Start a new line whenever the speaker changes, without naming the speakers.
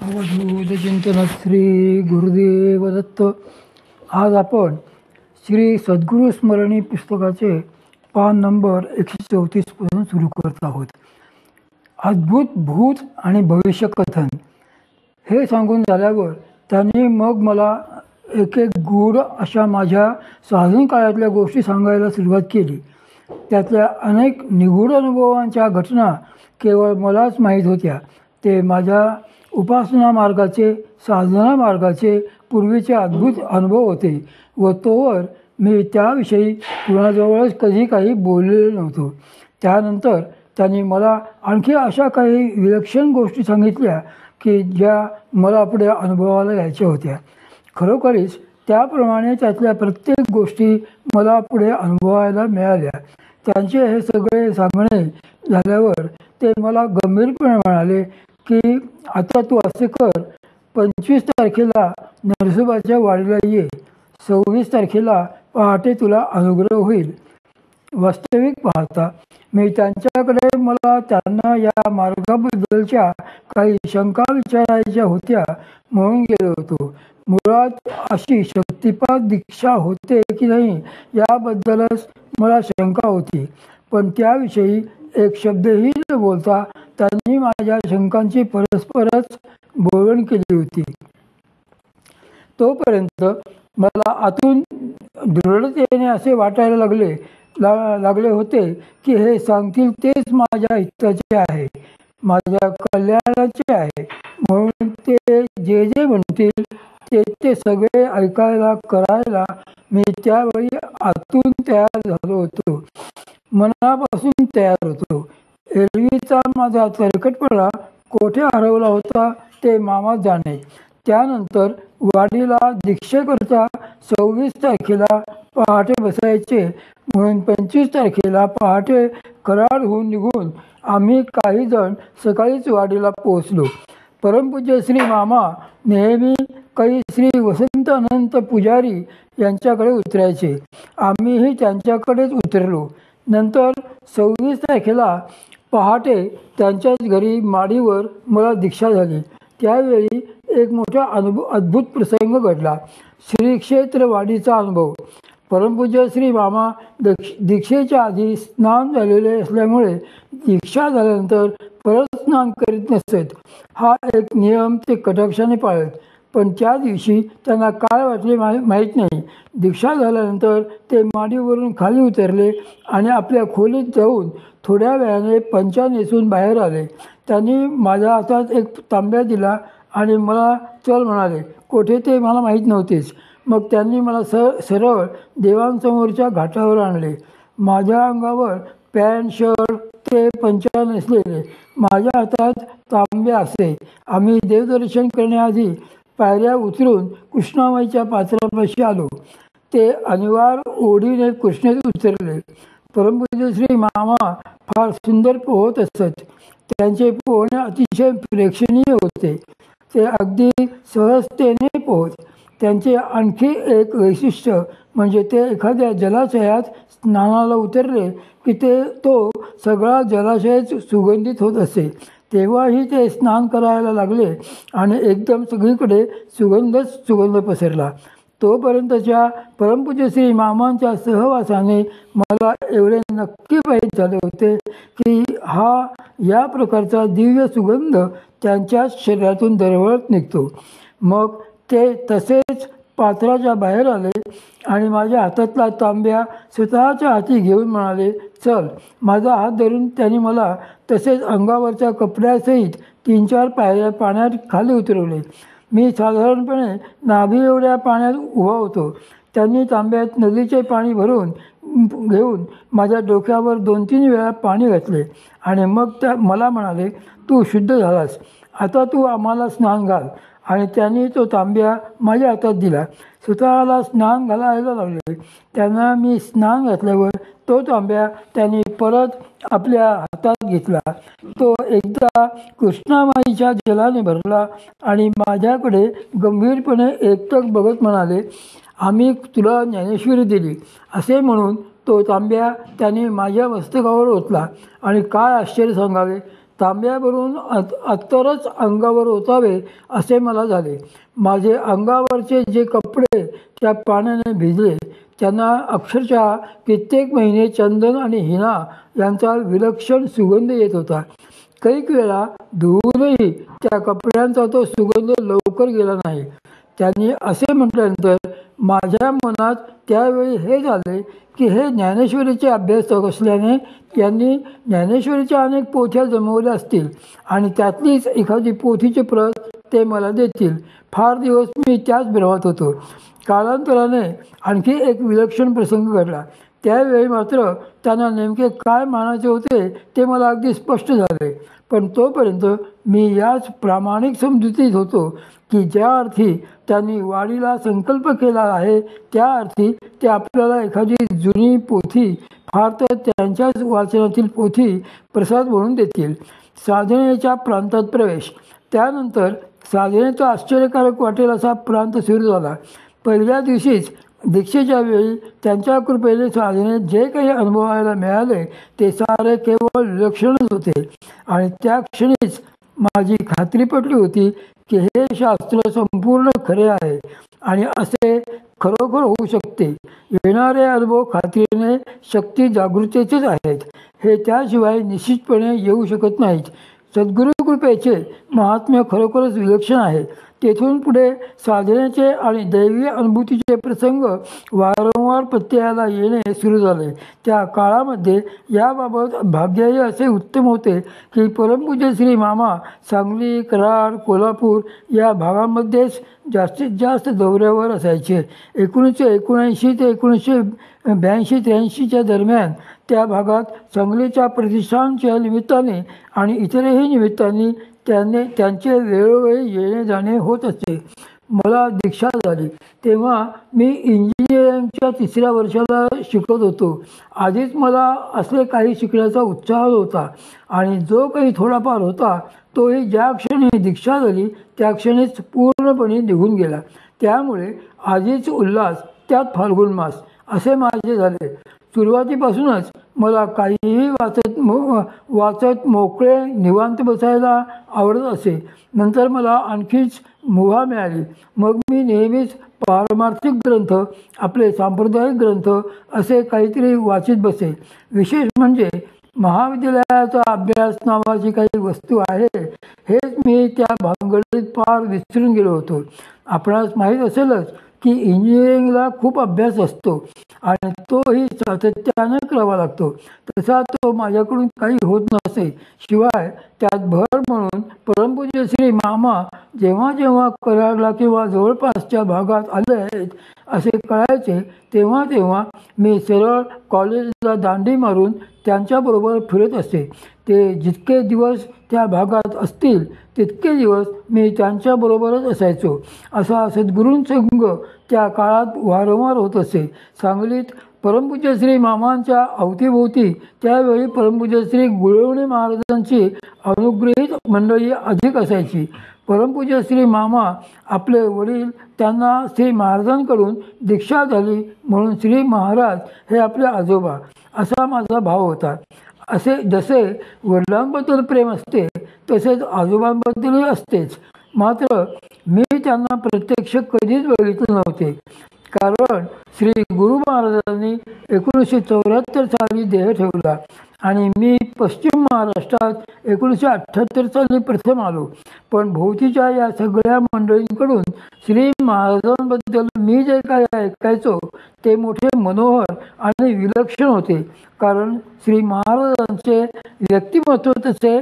अवधूत चिंतन श्री गुरुदेव दत्त. आज आपण श्री सद्गुरू स्मरणी पुस्तकाचे पान नंबर 134 पासून सुरू करत आहोत. अद्भुत भूत आणि भविष्य कथन हे सांगून झाल्यावर त्यांनी मग मला एक एक गूढ अशा माझ्या साधन काळातल्या गोष्टी सांगायला सुरुवात केली. त्यातल्या अनेक निगूढ अनुभवांच्या घटना केवळ मलाच माहीत होत्या. ते माझ्या उपासना मार्गाचे, साधना मार्गाचे पूर्वीचे अद्भुत अनुभव होते व तोवर मी त्याविषयी कुणाजवळच कधी काही बोललेलो नव्हतो. त्यानंतर त्यांनी मला आणखी अशा काही विलक्षण गोष्टी सांगितल्या की ज्या मला पुढे अनुभवाला यायच्या होत्या. खरोखरीच त्याप्रमाणे त्यातल्या प्रत्येक गोष्टी मला पुढे अनुभवायला मिळाल्या. त्यांचे हे सगळे सांगणे झाल्यावर ते मला गंभीरपणे म्हणाले की आता तू असे कर, 25 तारखेला नरसोबाच्या वाडीला ये, 26 तारखेला पहाटे तुला अनुग्रह होईल. वास्तविक पाहता मी त्यांच्याकडे मला त्यांना या मार्गाबद्दलच्या काही शंका विचारायच्या होत्या म्हणून गेलो होतो. मुळात अशी शक्तिपात दीक्षा होते की नाही याबद्दलच मला शंका होती, पण त्याविषयी एक शब्दही न बोलता त्यांनी माझ्या शंकांची परस्परच बोलवण केली होती. तोपर्यंत मला आतून दृढतेने असे वाटायला लागले होते की हे सांगतील तेच माझ्या हिताचे आहे, माझ्या कल्याणाचे आहे, म्हणून ते जे जे म्हणतील ते सगळे ऐकायला करायला मी त्यावेळी आतून तयार झालो होतो, मनापासून तयार होतो. एरवीचा माझा तरकटपणा कोठे हरवला होता ते मामा जाणे. त्यानंतर वाडीला दीक्षेकरता 26 तारखेला पहाटे बसायचे म्हणून 25 तारखेला पहाटे कराड होऊन निघून आम्ही काही जण सकाळीच वाडीला पोहोचलो. परमपूज्य श्री मामा नेहमी काही श्री वसंतानंद पुजारी यांच्याकडे उतरायचे. आम्हीही त्यांच्याकडेच उतरलो. नंतर 26 तारखेला पहाटे त्यांच्याच घरी माडीवर मला दीक्षा झाली. त्यावेळी एक मोठा अद्भुत प्रसंग घडला. श्री क्षेत्र वाडीचा अनुभव. परमपूज्य श्री मामा दीक्षेच्या आधी स्नान झालेले असल्यामुळे दीक्षा झाल्यानंतर परत स्नान करीत नसत. हा एक नियम ते कटाक्षाने पाळत. पण त्या दिवशी त्यांना काय वाटले माहीत नाही. दीक्षा झाल्यानंतर ते माडीवरून खाली उतरले आणि आपल्या खोलीत जाऊन थोड्या वेळाने पंचा नेसून बाहेर आले. त्यांनी माझ्या हातात एक तांब्या दिला आणि मला चल म्हणाले. कोठे ते मला माहीत नव्हतेच. मग त्यांनी मला सरळ देवांसमोरच्या घाटावर आणले. माझ्या अंगावर पॅन्ट शर्ट ते पंचा नेसलेले, माझ्या हातात तांब्या असे. आम्ही देवदर्शन करण्याआधी पायऱ्या उतरून कृष्णामाईच्या पात्रापाशी आलो. ते अनिवार ओढीने कृष्णेत उतरले. परमपूज्य श्री मामा फार सुंदर पोहत असत. त्यांचे पोहणे अतिशय प्रेक्षणीय होते. ते अगदी सहजतेने पोहत. त्यांचे आणखी एक वैशिष्ट्य म्हणजे ते एखाद्या जलाशयात स्नानाला उतरले की तो सगळा जलाशयच सुगंधित होत असे. तेव्हाही ते स्नान करायला लागले आणि एकदम सगळीकडे सुगंध पसरला. तोपर्यंतच्या परमपूज्य श्री मामांच्या सहवासाने मला एवढे नक्की माहीत झाले होते की या प्रकारचा दिव्य सुगंध त्यांच्याच शरीरातून दरवळत निघतो. मग ते तसेच पात्राच्या बाहेर आले आणि माझ्या हातातला तांब्या स्वतःच्या हाती घेऊन म्हणाले, चल. माझा हात धरून त्यांनी मला तसेच अंगावरच्या कपड्यासहित 3-4 पायऱ्या पाण्यात खाली उतरवले. मी साधारणपणे नाभी एवढ्या पाण्यात उभा होतो. त्यांनी तांब्यात नदीचे पाणी भरून घेऊन माझ्या डोक्यावर 2-3 वेळा पाणी घातले आणि मग मला म्हणाले, तू शुद्ध झालास, आता तू आम्हाला स्नान घाल. आणि त्यांनी तो तांब्या माझ्या हातात दिला. स्वतःला स्नान घालायला लावले. त्यांना मी स्नान घातल्यावर तो तांब्या त्यांनी परत आपल्या हातात घेतला. तो एकदा कृष्णामाईच्या जलाने भरला आणि माझ्याकडे गंभीरपणे एकटक बघत म्हणाले, आम्ही तुला ज्ञानेश्वरी दिली. असे म्हणून तो तांब्या त्याने माझ्या मस्तकावर ओतला आणि काय आश्चर्य सांगावे, तांब्यावरून अत्तरच अंगावर ओतावे असे मला झाले. माझे अंगावरचे जे कपडे त्या पाण्याने भिजले त्यांना अक्षरशः कित्येक महिने चंदन आणि हिना यांचा विलक्षण सुगंध येत होता. कैक वेळा धुवूनही त्या कपड्यांचा तो सुगंध लवकर गेला नाही. त्यांनी असे म्हटल्यानंतर माझ्या मनात त्यावेळी हे झाले की हे ज्ञानेश्वरीचे अभ्यासक असल्याने यांनी ज्ञानेश्वरीच्या अनेक पोथ्या जमवल्या असतील आणि त्यातलीच एखादी पोथीची प्रत ते मला देतील. फार दिवस मी त्याच भ्रमात होतो. कालांतराने आणखी एक विलक्षण प्रसंग घडला. त्यावेळी मात्र त्यांना नेमके काय मानायचे होते ते मला अगदी स्पष्ट झाले. पण तोपर्यंत मी याच प्रामाणिक समजुतीत होतो की ज्या अर्थी त्यांनी वाडीला संकल्प केला आहे त्या अर्थी ते आपल्याला एखादी जुनी पोथी, फार तर त्यांच्याच वाचनातील पोथी प्रसाद म्हणून देतील. साधनेच्या प्रांतात प्रवेश. त्यानंतर साधनेचा आश्चर्यकारक वाटेल असा प्रांत सुरू झाला. पहिल्या दिवशीच दीक्षेच्या वेळी त्यांच्या कृपेने साधनेत जे काही अनुभवायला मिळाले ते सारे केवळ विलक्षणच होते आणि त्या क्षणीच माझी खात्री पटली होती की हे शास्त्र संपूर्ण खरे आहे आणि असे खरोखर होऊ शकते. येणारे अनुभव खात्रीने शक्ती जागृतीचेच आहेत. हे त्याशिवाय निश्चितपणे येऊ शकत नाहीत. सद्गुरू कृपेचे महात्म्य खरोखरच विलक्षण आहे. तेथून पुढे साधनेचे आणि दैवी अनुभूतीचे प्रसंग वारंवार प्रत्ययाला येणे सुरू झाले. त्या काळामध्ये याबाबत भाग्यही असे उत्तम होते की परमपूज्य श्री मामा सांगली, कराड, कोल्हापूर या भागांमध्येच जास्तीत जास्त दौऱ्यावर असायचे. 1979 ते 1982-83च्या दरम्यान त्या भागात सांगलीच्या प्रतिष्ठानच्या निमित्ताने आणि इतरही निमित्तांनी त्यांचे वेळोवेळी येणे जाणे होत असे. मला दीक्षा झाली तेव्हा मी इंजिनिअरिंगच्या 3ऱ्या वर्षाला शिकत होतो. आधीच मला असले काही शिकण्याचा उत्साह होता आणि जो काही थोडाफार होता तोही ज्या क्षणी दीक्षा झाली त्या क्षणीच पूर्णपणे निघून गेला. त्यामुळे आधीच उल्हास त्यात फाल्गुन मास असे माझे झाले. सुरुवातीपासूनच मला काहीही वाचत मोकळे निवांत बसायला आवडत असे. नंतर मला आणखीच मुभा मिळाली. मग मी नेहमीच पारमार्थिक ग्रंथ, आपले सांप्रदायिक ग्रंथ असे काहीतरी वाचित बसे. विशेष म्हणजे महाविद्यालयाचा अभ्यास नावाची काही वस्तू आहे हेच मी त्या भानगडीत पार विसरून गेलो होतो. आपणास माहीत असेलच की इंजिनिअरिंगला खूप अभ्यास असतो आणि तोही सातत्याने करावा लागतो. तसा तो माझ्याकडून काही होत नसे. शिवाय त्यात भर म्हणून परमपूज्य श्री मामा जेव्हा जेव्हा कराडला किंवा जवळपासच्या भागात आले आहेत असे कळायचे तेव्हा तेव्हा मी सरळ कॉलेजला दांडी मारून त्यांच्याबरोबर फिरत असे. ते जितके दिवस त्या भागात असतील तितके दिवस मी त्यांच्याबरोबरच असायचो. असा सद्गुरूंसंग त्या काळात वारंवार होत असे. सांगलीत परमपूज्य श्री मामांच्या अवतीभोवती त्यावेळी परमपूज्य श्री गुळवणे महाराजांची अनुग्रहित मंडळी अधिक असायची. परमपूज्य श्री मामा आपले वडील त्यांना श्री महाराजांकडून दीक्षा झाली म्हणून श्री महाराज हे आपले आजोबा असा माझा भाव होता. असे जसे वडिलांबद्दल प्रेम असते तसेच आजोबांबद्दलही असतेच. मात्र मी त्यांना प्रत्यक्ष कधीच बघितले नव्हते. कारण श्री गुरु महाराजांनी 1974 साली देह ठेवला आणि मी पश्चिम महाराष्ट्रात 1978 साली प्रथम आलो. पण भोवतीच्या या सगळ्या मंडळींकडून श्री महाराजांबद्दल मी जे काही ऐकायचो ते मोठे मनोहर आणि विलक्षण होते. कारण श्री महाराजांचे व्यक्तिमत्व तसे